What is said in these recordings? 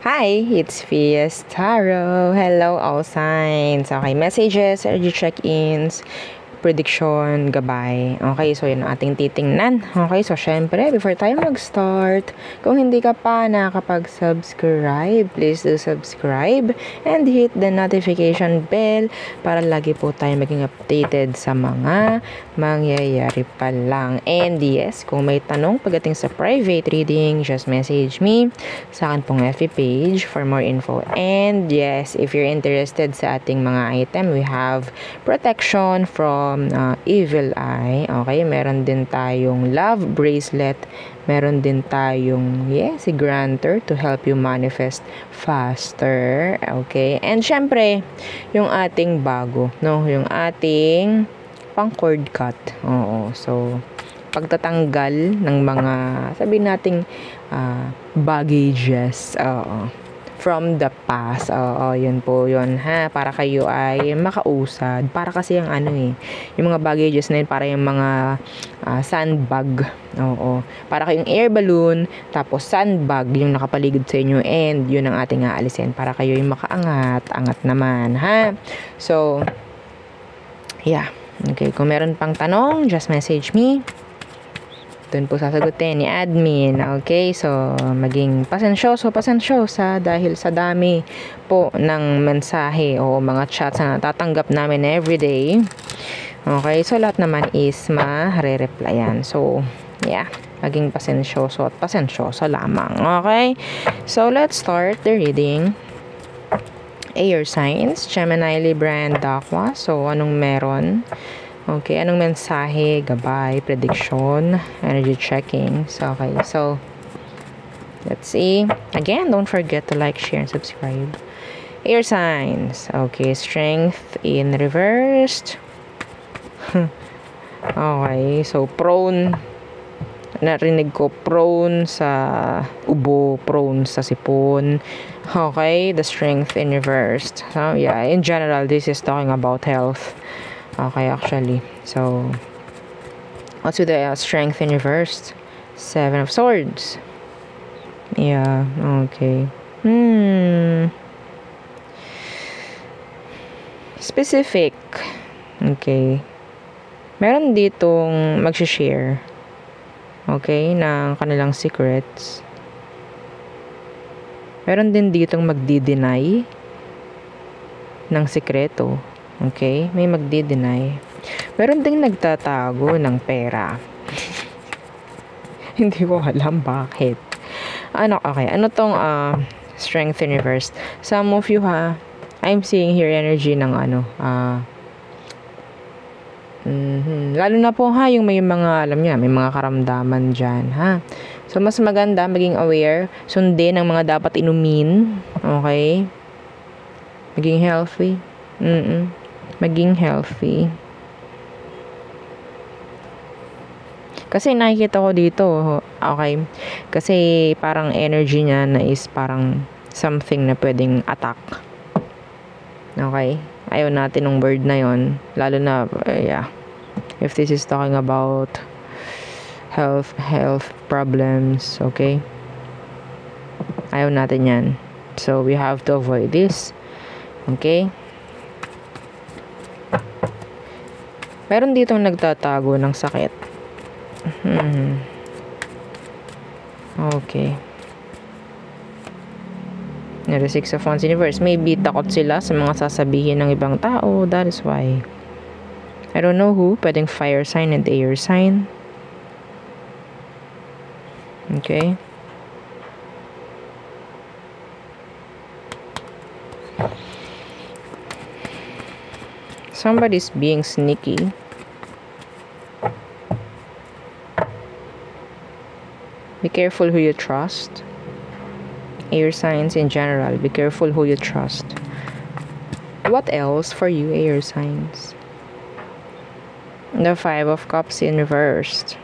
Hi, it's Fias Tarot. Hello, all signs. Okay, messages, energy check-ins, prediction, gabay. Okay, so yun ang ating titingnan. Okay, so syempre, before tayo mag-start, kung hindi ka pa nakakapag-subscribe, please do subscribe and hit the notification bell para lagi po tayo maging updated sa mga mangyayari pa lang. And yes, kung may tanong pagdating sa private reading, just message me sa akin pong FB page for more info. And yes, if you're interested sa ating mga item, we have protection from evil eye. Okay, meron din tayong love bracelet. Meron din tayong, si granter to help you manifest faster. Okay, and syempre, yung ating bago, no? Yung ating pang cord cut. Oo, so pagtatanggal ng mga, sabihin nating baggages, from the past. Yun po yun, ha, para kayo ay makausad. Para kasi yung yung mga baggages na yun, para yung mga sandbag. Para kayong air balloon, tapos sandbag yung nakapaligid sa inyo, and yun ang ating aalisin para kayo yung makaangat naman, ha. So yeah, okay, kung meron pang tanong, just message me. Doon po sasagutin ni admin. Okay, so maging pasensyosa dahil sa dami po ng mensahe o mga chats na natatanggap namin everyday. Okay, so lahat naman is ma-re-replyan. So yeah, maging pasensyoso at pasensyosa lamang. Okay, so let's start the reading. Air signs, Gemini, Libra, and Aqua. So anong meron? Okay, anong mensahe, gabay, prediction, energy checking. So, okay, so let's see. Again, don't forget to like, share, and subscribe. Air signs. Okay, strength in reversed. Okay, so prone. Narinig ko prone sa ubo, prone sa sipon. Okay, the strength in reversed. So, yeah, in general, this is talking about health. Okay, actually. So, what's with the strength in reversed? 7 of Swords. Yeah, okay. Specific. Okay. Meron ditong mag-share. Okay, ng kanilang secrets. Meron din ditong magdi-deny ng sekreto. Okay, may magdi-deny. Meron ding nagtatago ng pera. Hindi ko alam bakit. Okay, ano tong strength in reverse? Some of you, I'm seeing here energy ng lalo na po, yung may mga, alam niyo, may mga karamdaman dyan, ha. So mas maganda maging aware, sundin ang mga dapat inumin. Okay, maging healthy. Maging healthy. Kasi nakikita ko dito, okay, kasi parang energy niya na is parang something na pwedeng attack. Okay, ayaw natin ng word na yon, lalo na if this is talking about health problems. Okay, ayaw natin yan, so we have to avoid this. Okay, meron ditong nagtatago ng sakit. Okay. The 6 of Wands universe. Maybe takot sila sa mga sasabihin ng ibang tao. That is why. I don't know who. Pwedeng fire sign and air sign. Okay. Somebody's being sneaky. Be careful who you trust. Air signs in general, be careful who you trust. What else for you, air signs? The 5 of Cups in reversed.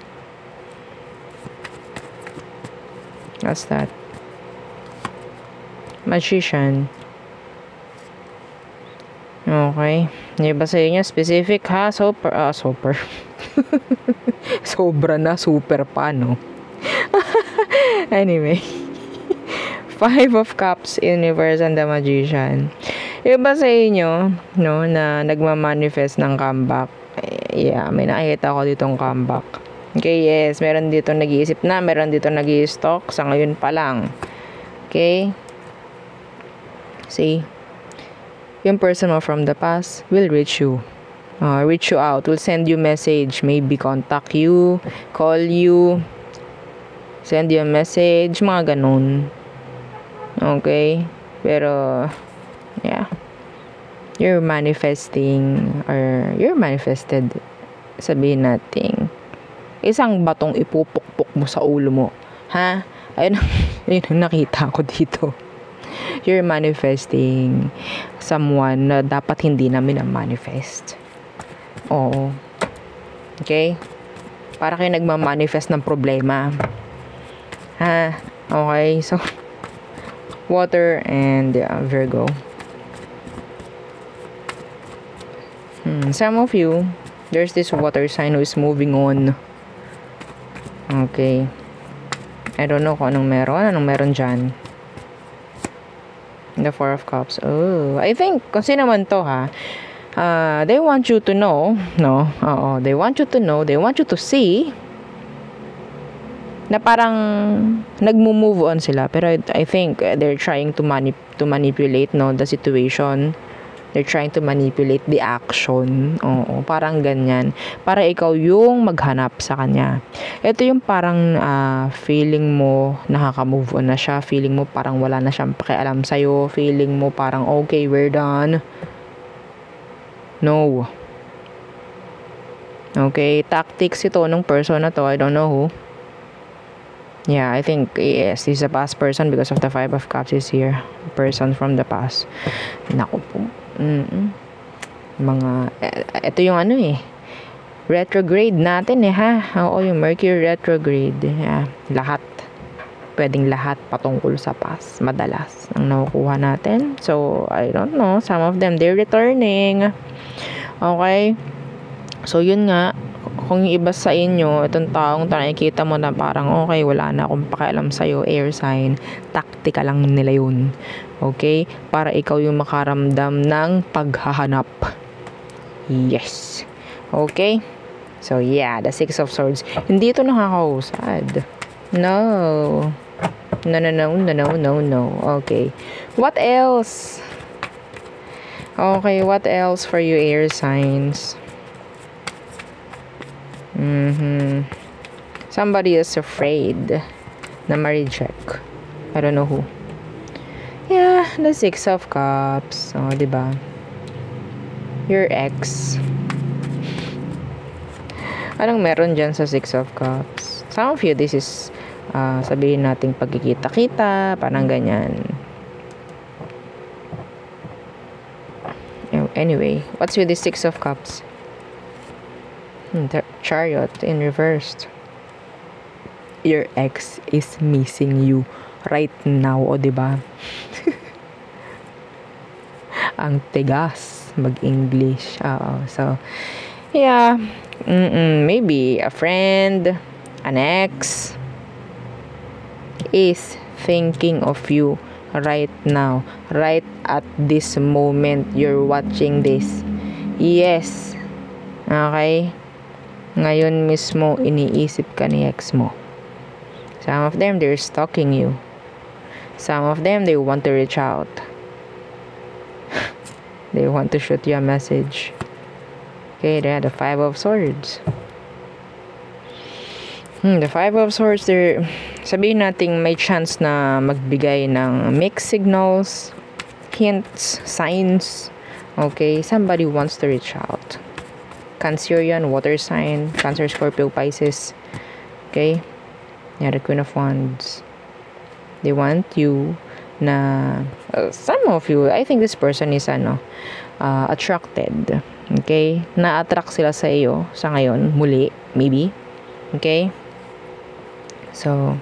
What's that? Magician. Okay. Hindi ba sa inyo specific, ha? Super. Sobra na, super pa, no? Anyway. Five of Cups, Universe, and the Magician. Iba sa inyo, no, na nagmamanifest ng comeback. Yeah, may nakikita ko ditong comeback. Okay, yes, meron dito nag-iisip na, meron dito nag-i-stalk sa ngayon pa lang. Okay? See? Yung person mo from the past will reach you. Reach you out, will send you message, maybe contact you, call you, send you a message, mga ganun. Okay? Pero, yeah. You're manifesting, or you're manifested, sabihin natin, isang batong ipupukpok mo sa ulo mo. Ha? Ayun ang nakita ko dito. You're manifesting someone na dapat hindi namin na-manifest. Oo. Okay? Para kayo nagmamanifest ng problema. Ha? Okay? So, water and Virgo. Some of you, there's this water sign who is moving on. Okay. I don't know kung anong meron dyan. The Four of Cups. Oh, I think, kung sino man to ha, they want you to know, no? Oo, they want you to know, they want you to see na parang nagmo-move on sila. Pero I think they're trying to manipulate, no, the situation. They're trying to manipulate the action. Oo, parang ganyan. Para ikaw yung maghanap sa kanya. Ito yung parang feeling mo nakaka-move on na siya. Feeling mo parang wala na siyang pakialam sa'yo. Feeling mo parang okay, we're done. No. Okay, tactics ito nung person na to. I don't know who. Yeah, I think, yes, he's a past person because of the Five of Cups is here. Person from the past. Naku po. Ito yung ano retrograde natin ha. Oo, yung Mercury retrograde. Yeah, lahat. Pwedeng lahat patungkol sa past. Madalas ang nakukuha natin. So, I don't know. Some of them, they're returning. Okay? So, yun nga. Kung yung iba sa inyo, itong taong nakikita mo na parang okay, wala na akong pakialam sa'yo, air sign, taktika lang nila yun. Okay? Para ikaw yung makaramdam ng paghahanap. Yes. Okay? So, yeah, the Six of Swords. Hindi ito nakakausad. No. No. Okay. What else? Okay, what else for you, air signs? Somebody is afraid na ma-reject. I don't know who. Yeah, the Six of Cups. Oh, diba? Your ex. Anong meron dyan sa Six of Cups? Some of you, this is sabihin nating pagkikita-kita, parang ganyan. Anyway, what's with the Six of Cups? The Chariot in reversed. Your ex is missing you right now, o diba? Ang tigas mag-English. So, yeah. Maybe a friend, an ex is thinking of you right now, right at this moment you're watching this. Yes. Okay? Ngayon mismo, iniisip ka ni ex mo. Some of them, they're stalking you. Some of them, they want to reach out. They want to shoot you a message. Okay, they had the Five of Swords. The Five of Swords, they're, sabihin natin may chance na magbigay ng mixed signals, hints, signs. Okay, somebody wants to reach out. Cancerian, water sign, Cancer, Scorpio, Pisces. Okay? Yeah, the Queen of Wands. They want you na, some of you, I think this person is attracted. Okay? Na-attract sila sa iyo sa ngayon, muli, maybe. Okay? So,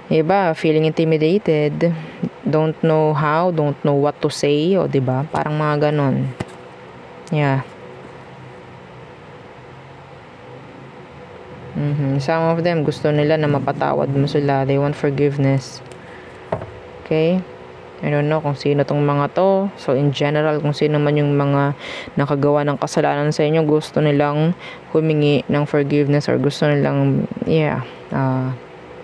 iba, feeling intimidated. Don't know how, don't know what to say, o diba? Parang mga ganon. Yeah. Some of them, gusto nila na mapatawad mo sila. They want forgiveness. Okay? I don't know kung sino tong mga to. So, in general, kung sino man yung mga nakagawa ng kasalanan sa inyo, gusto nilang humingi ng forgiveness or gusto nilang,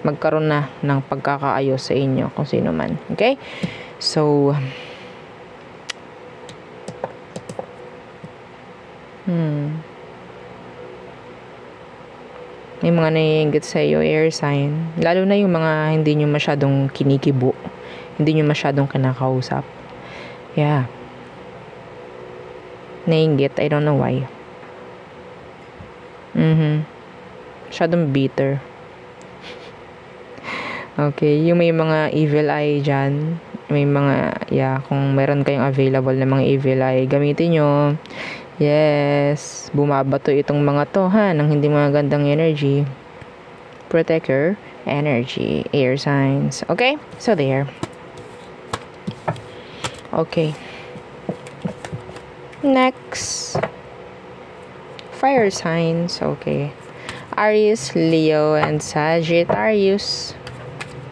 magkaroon na ng pagkakaayos sa inyo, kung sino man. Okay? So, may mga naiinggit sa iyo, air sign. Lalo na yung mga hindi nyo masyadong kinikibo. Hindi nyo masyadong kinakausap. Yeah. Naiinggit. I don't know why. Masyadong bitter. Okay. Yung may mga evil eye dyan. May mga, kung meron kayong available na mga evil eye, gamitin nyo. Yes. Bumabato itong mga to, ng hindi mga gandang energy. Protect your energy. Air signs. Okay? So, there. Okay. Next. Fire signs. Okay. Aries, Leo, and Sagittarius.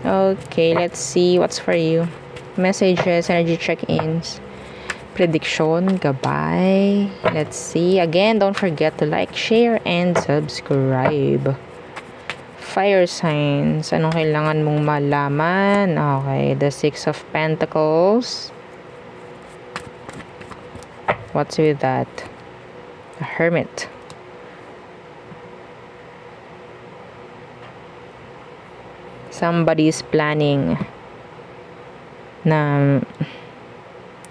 Okay, let's see what's for you. Messages, energy check-ins, prediction, gabay. Let's see. Again, don't forget to like, share, and subscribe. Fire signs. Anong kailangan mong malaman? Okay, the Six of Pentacles. What's with that? The Hermit. Somebody's planning na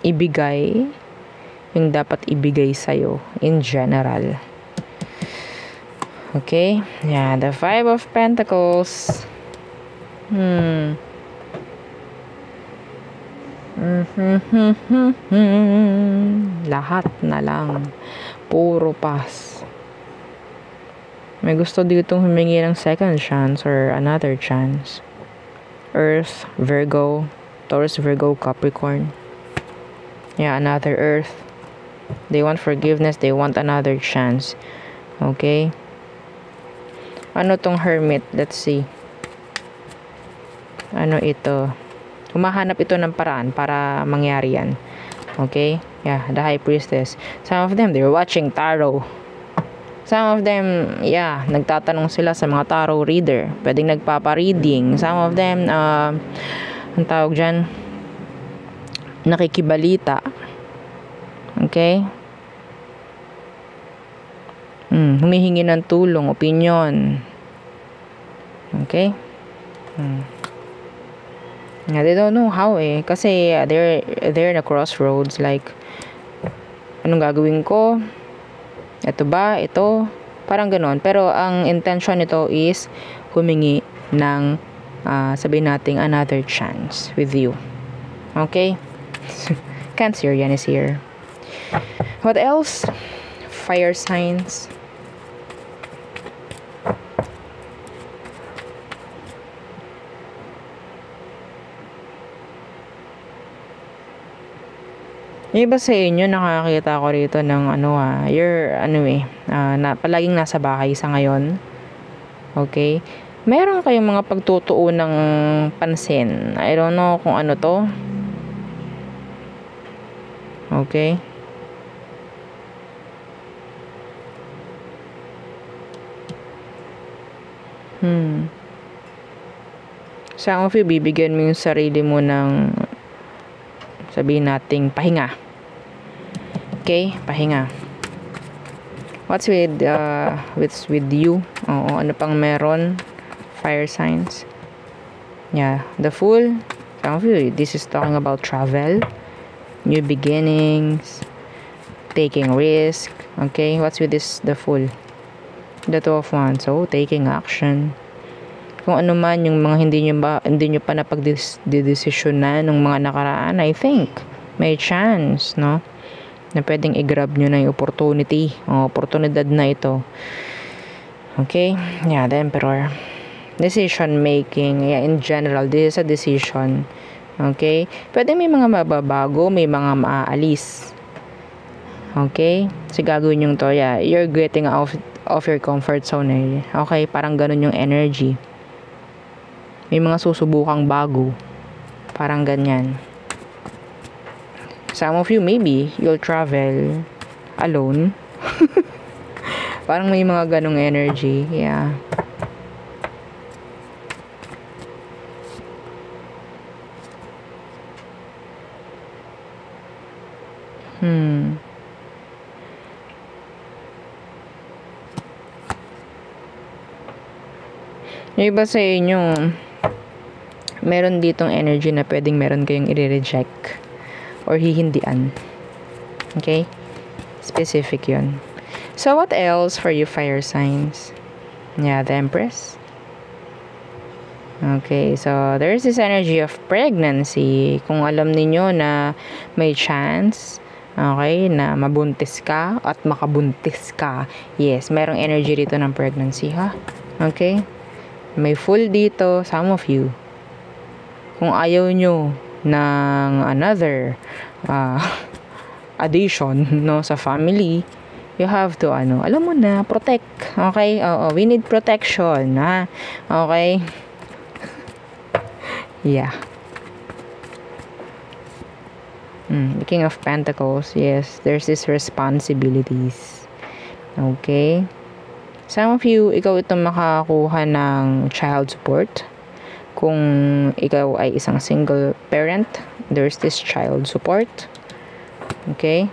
ibigay yung dapat ibigay sa'yo in general. Okay? Yeah, the Five of Pentacles. Lahat na lang. Puro pass. May gusto ditong humingi ng second chance or another chance. Earth, Virgo, Taurus, Virgo, Capricorn. Yeah, another Earth. They want forgiveness. They want another chance. Okay? Ano tong Hermit? Let's see. Ano ito? Humahanap ito ng paraan para mangyari yan. Okay? Yeah, the High Priestess. Some of them, they're watching tarot. Some of them, nagtatanong sila sa mga tarot reader. Pwedeng nagpapa-reading. Some of them, ang tawag dyan, nakikibalita. Okay? Humihingi ng tulong, opinion. Okay? They don't know how kasi they're in a crossroads, like anong gagawin ko? Ito ba? Ito? Parang ganon. Pero ang intention nito is humingi ng sabihin nating another chance with you. Okay? Cancerian is here. What else? Fire signs. Yung iba sa inyo, nakakita ko rito ng palaging nasa bahay sa ngayon. Okay? Meron kayong mga pagtutuon ng pansin. I don't know kung ano to. Okay? Some of you, bibigyan mo yung sarili mo ng sabihin nating pahinga. Okay? Pahinga. What's with you? Oo, ano pang meron? Fire signs. Yeah, the Fool. Some of you, this is talking about travel, new beginnings, taking risk. Okay? What's with this, the Fool? The Two of Wands. So, taking action. Kung ano man yung mga hindi nyo pa napagdesisyonan ng mga nakaraan, I think may chance, no? Na pwedeng i-grab nyo na yung opportunity o oportunidad na ito. Okay? Yeah, the Emperor. Decision making. Yeah, in general, this is a decision. Okay? Pwede may mga mababago, may mga maaalis. Okay? So, gagawin yung to. Yeah, you're getting out of your comfort zone. Okay? Parang ganun yung energy. May mga susubukang bago. Parang ganyan. Some of you, maybe, you'll travel alone. Parang may mga ganong energy. Yeah. Yung iba sa inyo, meron ditong energy na pwedeng meron kayong i-reject or hihindian. Okay? Specific yun. So, what else for you fire signs? Yeah, the Empress. Okay, so there's this energy of pregnancy. Kung alam niyo na may chance, okay, na mabuntis ka at makabuntis ka. Yes, merong energy dito ng pregnancy, ha? Okay? May full dito, some of you. Kung ayaw nyo ng another addition, no, sa family, you have to, alam mo na, protect. Okay? Oo, we need protection, ha? Okay? Yeah. The King of Pentacles, yes, there's this responsibilities. Okay? Some of you, ikaw itong makakuha ng child support. Kung ikaw ay isang single parent, there's this child support. Okay?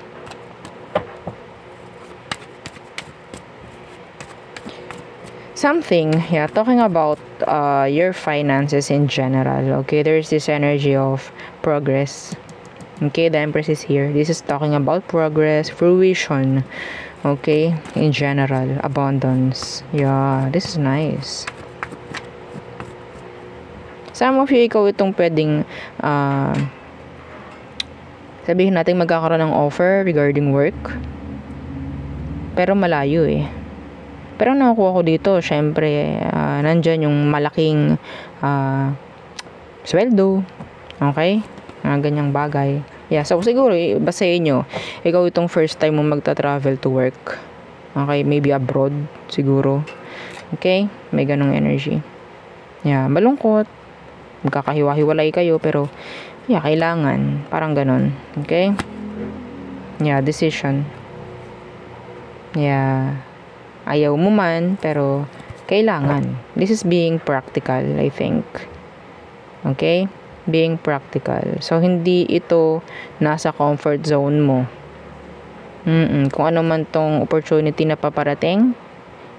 Something, yeah, talking about your finances in general. Okay, there's this energy of progress. Okay, the Empress is here. This is talking about progress, fruition. Okay, in general, abundance. Yeah, this is nice. Some of you, ikaw itong pwedeng sabihin natin magkakaroon ng offer regarding work. Pero malayo eh. Pero nakukuha ko dito, syempre, nandyan yung malaking sweldo. Okay? Ganyang bagay. Yeah, so siguro, basta inyo, ikaw itong first time mo magta-travel to work. Okay, maybe abroad, siguro. Okay? May ganong energy. Yeah, malungkot. Magkakahiwa-hiwalay kayo, pero, yeah, kailangan. Parang ganon. Okay? Yeah, decision. Yeah. Ayaw mo man, pero, kailangan. This is being practical, I think. Okay? Being practical. So, hindi ito nasa comfort zone mo. Kung ano man tong opportunity na paparating,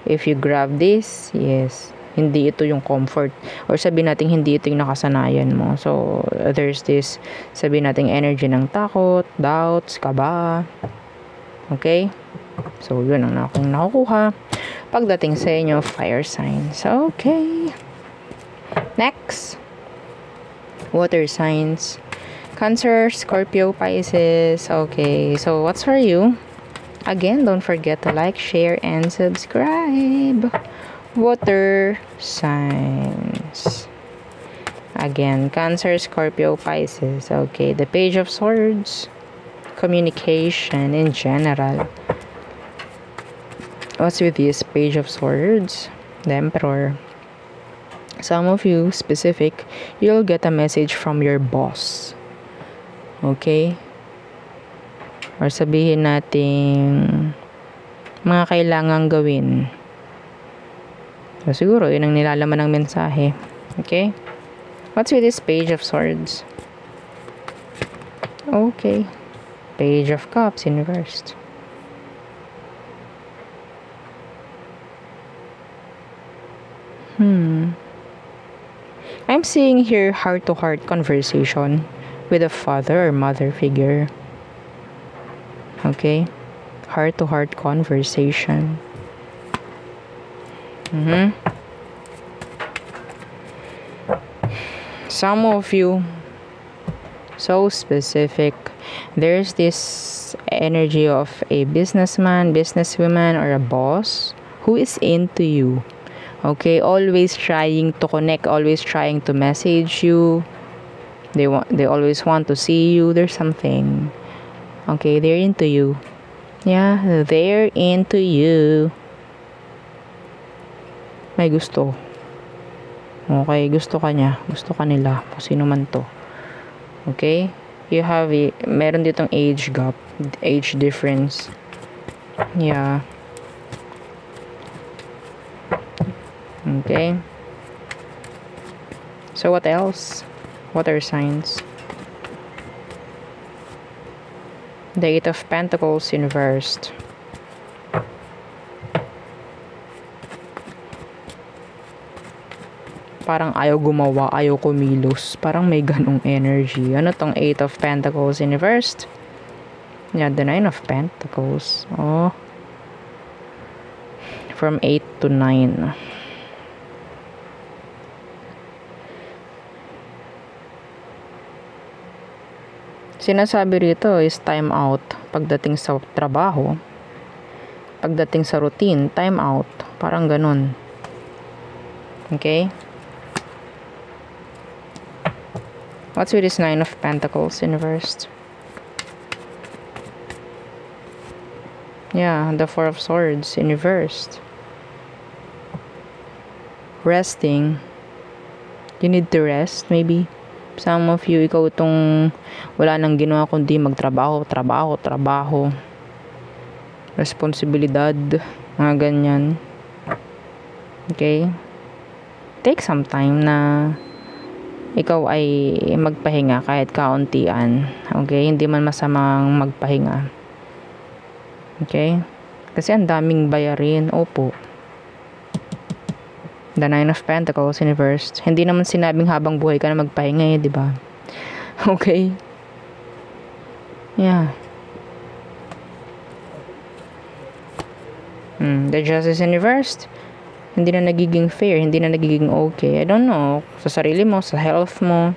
if you grab this, yes, hindi ito yung comfort. Or sabihin natin, hindi ito yung nakasanayan mo. So, there's this, sabihin natin, energy ng takot, doubts, kaba. Okay? So, yun ang akong nakukuha pagdating sa inyo, fire signs. Okay. Next. Water signs. Cancer, Scorpio, Pisces. Okay, so what's for you? Again, don't forget to like, share, and subscribe. Water signs. Again, Cancer, Scorpio, Pisces. Okay, the Page of Swords. Communication in general. What's with this Page of Swords? The Emperor. Some of you, specific, you'll get a message from your boss. Okay? Or sabihin natin mga kailangang gawin. So, siguro, yun ang nilalaman ng mensahe. Okay? What's with this Page of Swords? Okay. Page of Cups inversed. I'm seeing here heart-to-heart conversation with a father or mother figure. Okay? Heart-to-heart conversation. Some of you, so specific, there's this energy of a businessman, businesswoman, or a boss who is into you. Okay, always trying to connect, always trying to message you. They always want to see you. There's something. Okay, they're into you. Yeah, they're into you. May gusto. Okay, gusto ka niya. Gusto ka nila. Kung sino man to. Okay? You have meron ditong age gap, age difference. Yeah. Okay. So what else? What are signs? The Eight of Pentacles inversed. Parang ayaw gumawa, ayaw kumilos. Parang may ganong energy. Ano tong Eight of Pentacles inversed? Yeah, the Nine of Pentacles. Oh. From 8 to 9. Sinasabi rito is time out pagdating sa trabaho. Pagdating sa routine, time out. Parang ganun. Okay? What's with this Nine of Pentacles inversed? Yeah, the Four of Swords inversed. Resting. You need to rest, maybe. Some of you, ikaw itong wala nang ginawa kundi magtrabaho, trabaho. Responsibilidad, mga ganyan. Okay? Take some time na ikaw ay magpahinga kahit kauntian. Okay? Hindi man masamang magpahinga. Okay? Kasi ang daming bayarin. Opo. The Nine of Pentacles inversed. Hindi naman sinabing habang buhay ka na magpahinga di ba? Okay? Yeah. The Justice inversed. Hindi na nagiging fair, hindi na nagiging okay. I don't know, sa sarili mo, sa health mo,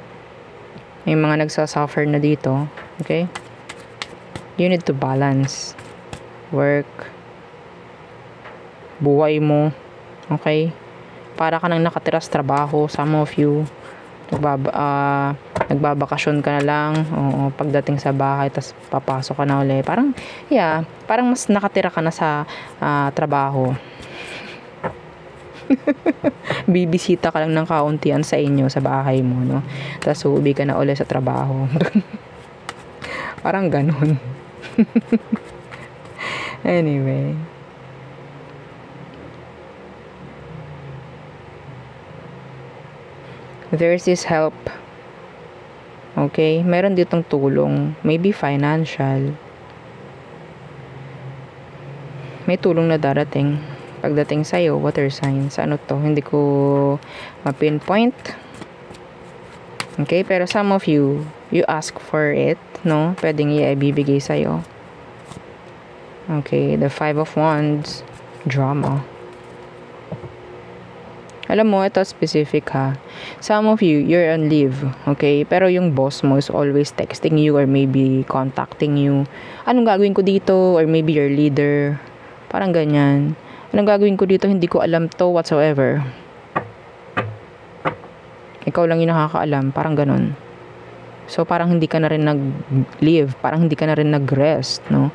may mga nagsasuffer na dito. Okay? You need to balance work, buhay mo. Okay? Para ka nang nakatira sa trabaho. Some of you, nagbabakasyon ka na lang. Oo, pagdating sa bahay, tas papasok ka na ulit. Parang, yeah, parang mas nakatira ka na sa trabaho. Bibisita ka lang ng kauntian sa inyo, sa bahay mo, no? Tapos uuwi ka na ulit sa trabaho. Parang ganun. Anyway. There's this help. Okay? Meron ditong tulong. Maybe financial. May tulong na darating. Pagdating sa'yo, water signs. Ano to? Hindi ko ma-pinpoint. Okay? Pero some of you, you ask for it, no? Pwedeng i-ibibigay sa'yo. Okay? The Five of Wands. Drama. Alam mo, ito specific ha. Some of you, you're on leave. Okay? Pero yung boss mo is always texting you or maybe contacting you. Anong gagawin ko dito? Or maybe your leader. Parang ganyan. Anong gagawin ko dito? Hindi ko alam to whatsoever. Ikaw lang yung nakakaalam. Parang ganun. So, parang hindi ka na rin nag-leave. Parang hindi ka na rin nag-rest, no?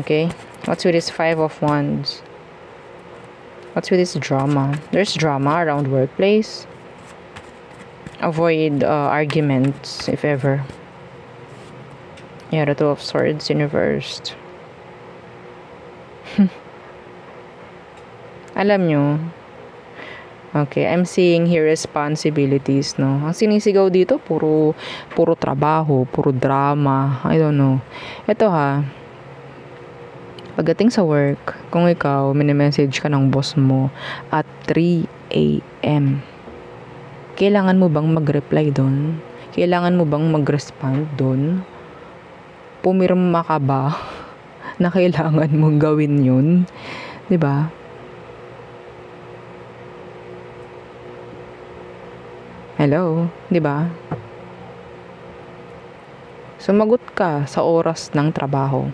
Okay? What's with this Five of Wands? What's with this drama? There's drama around workplace. Avoid arguments, if ever. Yeah, the Two of Swords inversed. Alam nyo, okay, I'm seeing here responsibilities, no? Ang sinisigaw dito, puro trabaho, puro drama, I don't know. Ito ha, pagdating sa work, kung ikaw, mini-message ka ng boss mo at 3 a.m., kailangan mo bang mag-reply doon? Kailangan mo bang mag-respond doon? Pumirma ka ba na kailangan mong gawin yun? Diba? Hello? Diba? Sumagot ka sa oras ng trabaho.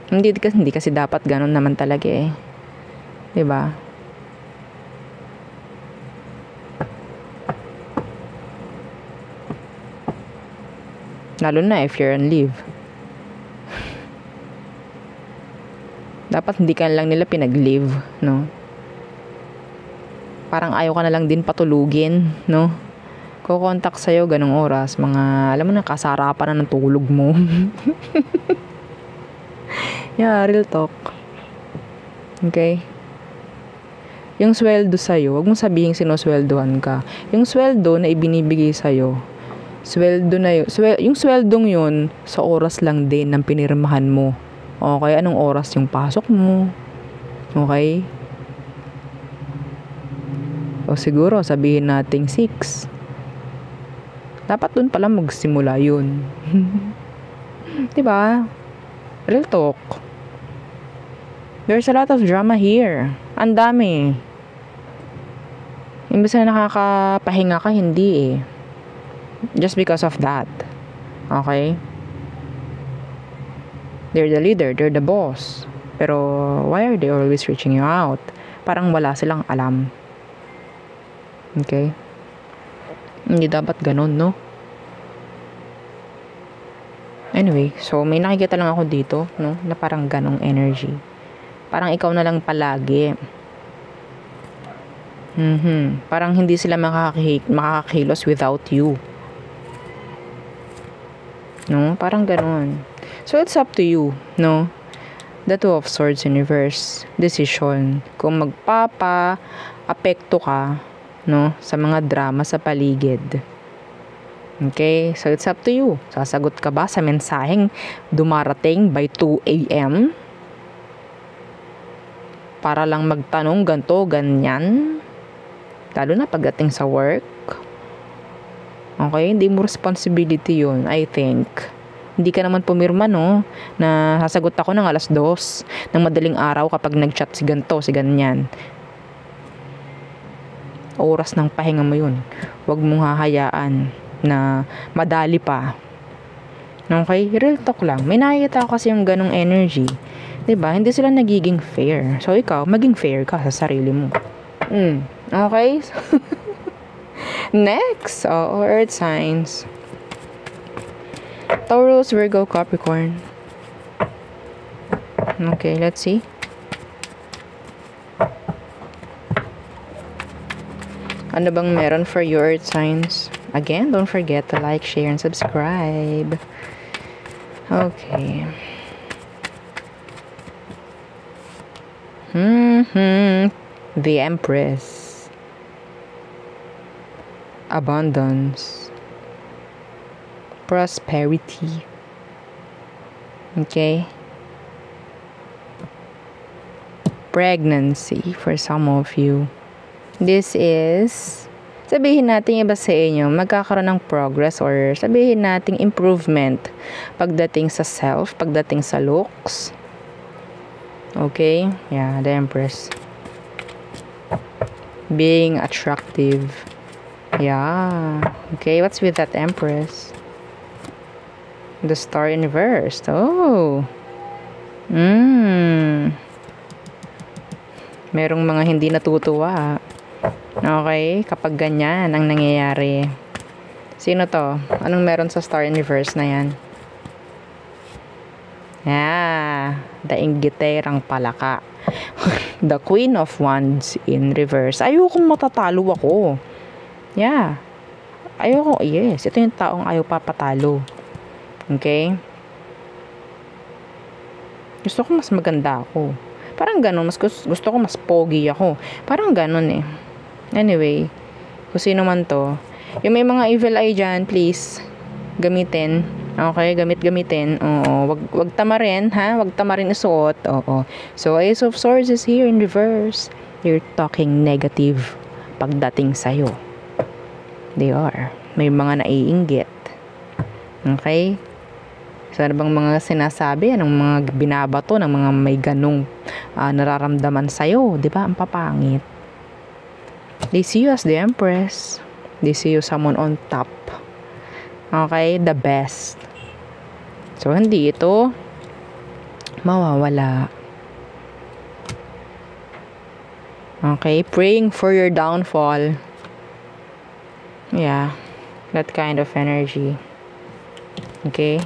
Hindi kasi dapat ganun naman talaga eh. Diba? Lalo na if you're on leave. Dapat hindi ka lang nila pinag-leave, no? Parang ayaw ka na lang din patulugin, no? Kukontak sa'yo ganong oras, mga, alam mo na, kasarapan na ng tulog mo. Yeah, real talk. Okay? Yung sweldo sa'yo, wag mong sabihin sinusweldohan ka. Yung sweldo na ibinibigay sa'yo, sweldo na yun, yung sweldong yun, sa oras lang din ng pinirmahan mo. Okay? Anong oras yung pasok mo? Okay? O siguro, sabihin nating 6. Dapat dun pala magsimula yun. Diba? Real talk. There's a lot of drama here. Ang dami. Imbes na nakakapahinga ka, hindi eh. Just because of that. Okay? They're the leader, they're the boss. Pero, why are they always reaching you out? Parang wala silang alam. Okay? Hindi dapat ganun, no? Anyway, so may nakikita lang ako dito, no? Na parang ganong energy. Parang ikaw na lang palagi. Parang hindi sila makakakilos without you. No? Parang ganon. So, it's up to you, no? The Two of Swords in reverse. Decision. Kung magpapa-apekto ka, no? Sa mga drama sa paligid. Okay? So, it's up to you. Sasagot ka ba sa mensaheng dumarating by 2 a.m.? Para lang magtanong ganto, ganyan? Lalo na pagdating sa work. Okay? Hindi mo responsibility yun, I think. Hindi ka naman pumirma, no? Na sasagot ako ng 2:00 ng madaling araw kapag nag-chat si ganto, si ganyan. Oras ng pahinga mo yun. Huwag mong hahayaan na madali pa. Okay? Real talk lang. May nakikita ko kasi yung ganong energy. 'Di ba? Hindi sila nagiging fair. So, ikaw, maging fair ka sa sarili mo. Okay? Next, earth signs. Taurus, Virgo, Capricorn. Okay, let's see. Ano bang meron for your earth signs? Again, don't forget to like, share, and subscribe. Okay. The Empress. Abundance. Prosperity. Okay. Pregnancy for some of you. This is, sabihin natin iba sa inyo, magkakaroon ng progress or sabihin natin improvement pagdating sa self, pagdating sa looks. Okay? Yeah, the Empress. Being attractive. Yeah. Okay, what's with that Empress? The Star in reverse. Oh. Merong mga hindi natutuwa. Okay, kapag ganyan ang nangyayari. Sino to? Anong meron sa Star in reverse na yan? Yeah, the Inggiterang palaka. The Queen of Wands in reverse. Ayokong matatalo ako. Yeah. Ayoko, yes. Ito yung taong ayaw papatalo. Okay? Gusto ko mas maganda ako. Parang ganun. Mas gusto ko mas pogi ako. Parang ganun eh. Anyway, kung sino man to. Yung may mga evil eye dyan, please. Gamitin. Okay, gamitin. Oo, wag tamarin, ha? Wag tamarin isuot. Oo. So, Ace of Swords is here in reverse. You're talking negative pagdating sa'yo. They are. May mga naiinggit. Okay? So, ano bang mga sinasabi? Anong mga binabato ng mga may ganong nararamdaman sa'yo? Diba? Ang papangit. They see you as the Empress. They see you someone on top. Okay? The best. So, hindi ito mawawala. Okay? Praying for your downfall. Yeah. That kind of energy. Okay?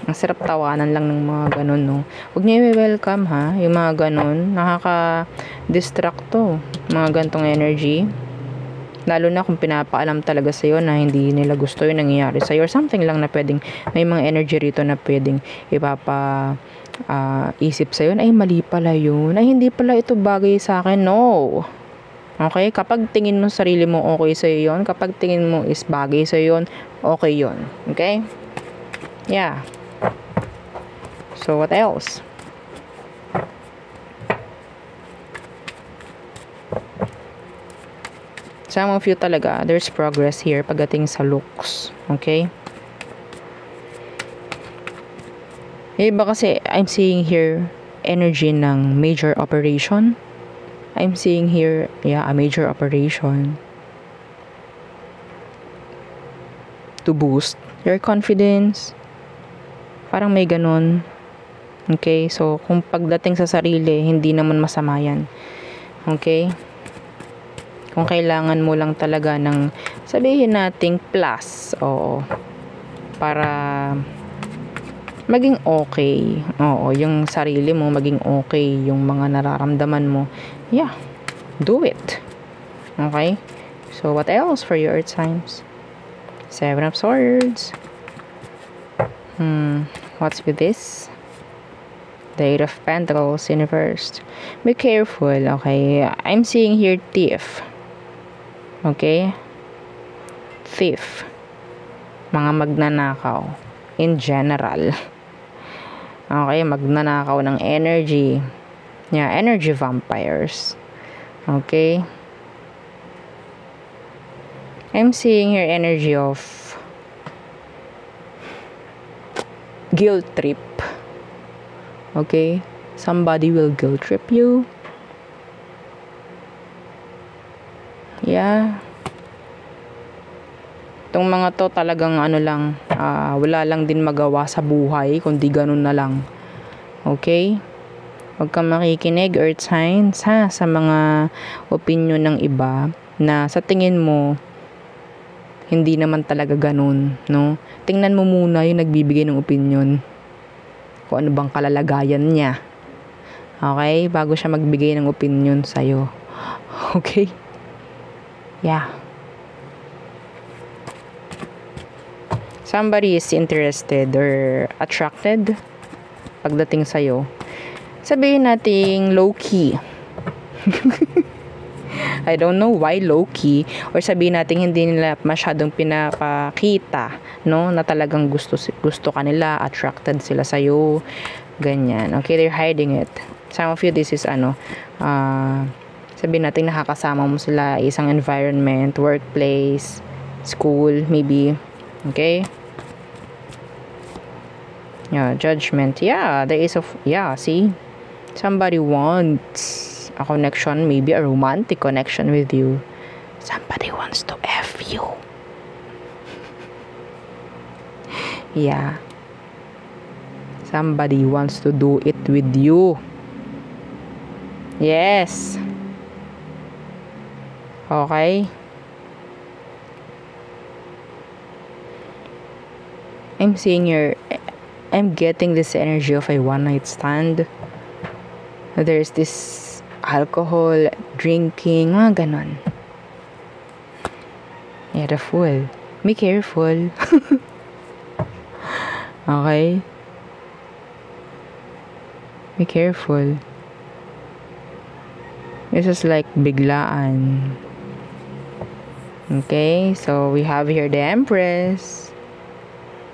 Ang sarap tawanan lang ng mga ganun, no? Huwag niyo i-welcome, ha? Yung mga ganun. Nakaka-distract to. Mga gantong energy. Lalo na kung pinapaalam talaga sa'yo na hindi nila gusto yung nangyayari sa'yo or something lang na pwedeng, may mga energy rito na pwedeng isip sa'yo na, ay mali pala yun, ay hindi pala ito bagay sa akin. No. Okay? Kapag tingin mo sarili mo okay sa'yo yun, kapag tingin mo is bagay sa'yo yun, okay yun. Okay? Yeah. So, what else? Some of you talaga, there's progress here pagdating sa looks. Okay? Iba kasi, I'm seeing here energy ng major operation. I'm seeing here, yeah, a major operation to boost your confidence. Parang may ganun. Okay? So, kung pagdating sa sarili, hindi naman masama yan. Okay? Kung kailangan mo lang talaga ng sabihin nating plus, oo, para maging okay. Oo, yung sarili mo maging okay, yung mga nararamdaman mo. Yeah, do it. Okay? So, what else for your earth signs? 7 of Swords. What's with this? The 8 of Pentacles in reverse. Be careful, okay? I'm seeing here thief. Okay? Thief. Mga magnanakaw. In general. Okay? Magnanakaw ng energy. Yeah, energy vampires. Okay? I'm seeing here energy of guilt trip. Okay? Somebody will guilt trip you. Yeah. Itong mga to talagang ano lang, wala lang din magawa sa buhay, kundi ganun na lang. Okay? Huwag kang makikinig, earth signs, ha, sa mga opinion ng iba na sa tingin mo, hindi naman talaga ganun, no? Tingnan mo muna yung nagbibigay ng opinion. Kung ano bang kalalagayan niya. Okay? Bago siya magbigay ng opinion sa'yo. Okay? Yeah. Somebody is interested or attracted pagdating sa'yo. Sabihin nating low-key. I don't know why low-key. Or sabihin natin hindi nila masyadong pinapakita, no? Na talagang gusto kanila, attracted sila sa'yo. Ganyan. Okay, they're hiding it. Some of you, this is sabihin natin nakakasama mo sila isang environment, workplace, school, maybe. Okay? Yeah, judgment. Yeah, there is see? Somebody wants a connection, maybe a romantic connection with you. Somebody wants to F you. Yeah. Somebody wants to do it with you. Yes. Okay. I'm getting this energy of a one-night stand. There's this alcohol, drinking, mga ganon. Yeah, the Fool. Be careful. Okay? Be careful. This is like biglaan. Okay? So, we have here the Empress.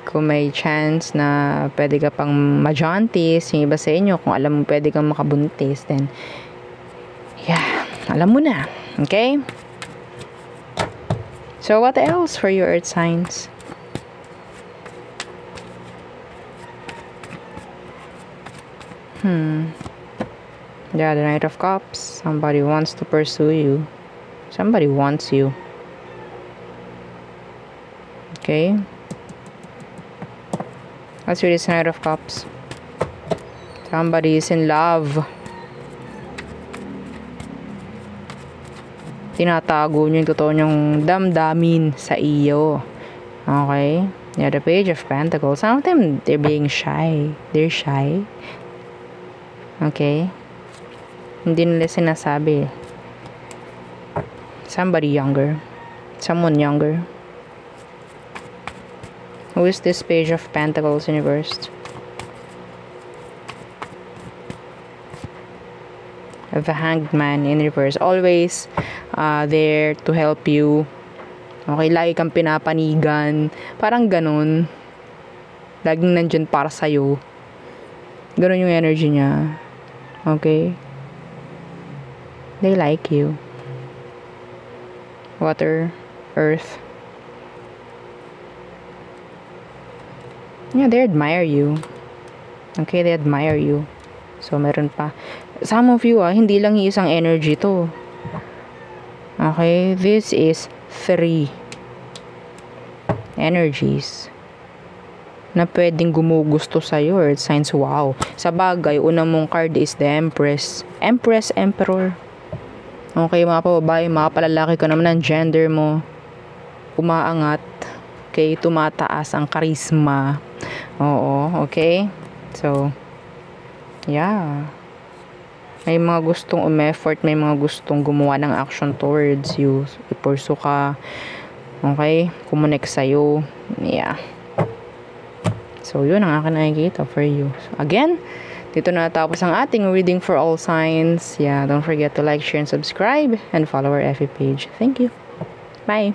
Kung may chance na pwede ka pang majantis, yung iba sa inyo, kung alam mo pwede kang makabuntis, then, yeah, alam mo na. Okay? So, what else for your earth signs? Yeah, the Knight of Cups. Somebody wants to pursue you. Somebody wants you. Okay? What's with this Knight of Cups? Somebody is in love. Tinatago nyo yung totoo nyong damdamin sa iyo. Okay? Yeah, the Page of Pentacles. Some of them, they're being shy. They're shy. Okay? Hindi nila sinasabi. Somebody younger. Someone younger. Who is this Page of Pentacles universe? The Hanged Man in reverse. Always there to help you. Okay, lagi kang pinapanigan. Parang ganun. Laging nandyan para sa'yo. Ganun yung energy niya. Okay? They like you. Water, earth. Yeah, they admire you. Okay, they admire you. So, meron pa. Some of you, hindi lang isang energy to. Okay, this is 3 energies na pwedeng gumugusto sa'yo, earth signs. Wow. Sa bagay, unang mong card is the Empress. Empress, Emperor. Okay, mga pababae, mga palalaki ko naman ang gender mo. Umaangat. Okay, tumataas ang charisma. Oo, okay? So, yeah. May mga gustong umeffort, may mga gustong gumawa ng action towards you. I-pursue ka. Okay? Kumonek sa'yo. Yeah. So, yun ang akin nakikita for you. So, again, dito na natapos ang ating reading for all signs. Yeah, don't forget to like, share, and subscribe. And follow our FB page. Thank you. Bye.